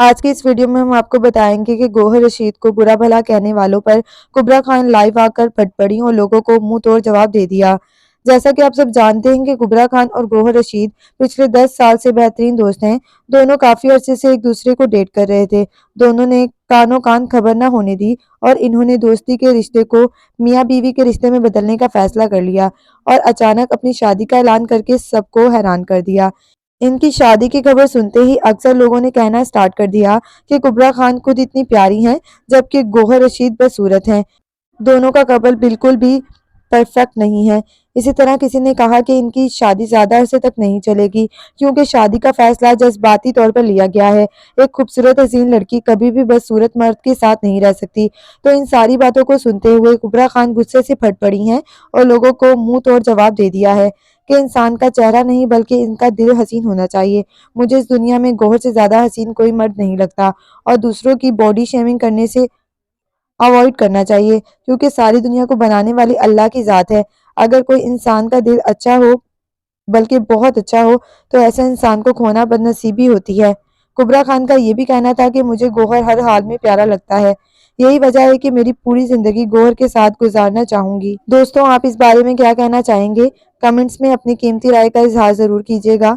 آج کی اس ویڈیو میں ہم آپ کو بتائیں گے کہ گوہر رشید کو برا بھلا کہنے والوں پر کبریٰ خان لائیو آ کر پھٹ پڑی اور لوگوں کو منہ توڑ جواب دے دیا۔ جیسا کہ آپ سب جانتے ہیں کہ کبریٰ خان اور گوہر رشید پچھلے 10 سال سے بہترین دوست ہیں۔ دونوں کافی عرصے سے ایک دوسرے کو ڈیٹ کر رہے تھے۔ دونوں نے کانوں کان خبر نہ ہونے دی اور انہوں نے دوستی کے رشتے کو میاں بیوی کے رشتے میں بدلنے کا فیصلہ کر لیا اور اچانک اپنی شادی کا اعلان کر کے سب کو حیران کر دیا۔ ان کی شادی کی خبر سنتے ہی اکثر لوگوں نے کہنا سٹارٹ کر دیا کہ کبریٰ خان خود اتنی پیاری ہیں جبکہ گوہر رشید بدصورت ہیں۔ دونوں کا کپل بالکل بھی پرفیکٹ نہیں ہے۔ اسی طرح کسی نے کہا کہ ان کی شادی زیادہ عرصے تک نہیں چلے گی کیونکہ شادی کا فیصلہ جذباتی طور پر لیا گیا ہے۔ ایک خوبصورت حسین لڑکی کبھی بھی بدصورت مرد کے ساتھ نہیں رہ سکتی۔ تو ان ساری باتوں کو سنتے ہوئے کبریٰ خان غصے سے پھٹ پڑی ہیں اور لوگوں کو منہ توڑ جواب دے دیا ہے کہ انسان کا چہرہ نہیں بلکہ ان کا دل حسین ہونا چاہیے۔ مجھے اس دنیا میں گوہر سے زیادہ حسین کوئی مرد نہیں لگتا اور دوسروں کی باڈی شیمنگ کرنے سے اوائڈ کرنا چاہیے کیونکہ ساری دنیا کو بنانے والی اللہ کی ذات ہے۔ اگر کوئی انسان کا دل اچھا ہو بلکہ بہت اچھا ہو تو ایسا انسان کو کھونا بدنصیبی ہوتی ہے۔ کبریٰ خان کا یہ بھی کہنا تھا کہ مجھے گوہر ہر حال میں پیارا لگتا ہے۔ یہی وجہ ہے کہ میری پوری زندگی گوہر کے ساتھ گزارنا چاہوں گی۔ دوستوں، آپ اس بارے میں کیا کہنا چاہیں گے؟ کمنٹس میں اپنی قیمتی رائے کا اظہار ضرور کیجیے گا۔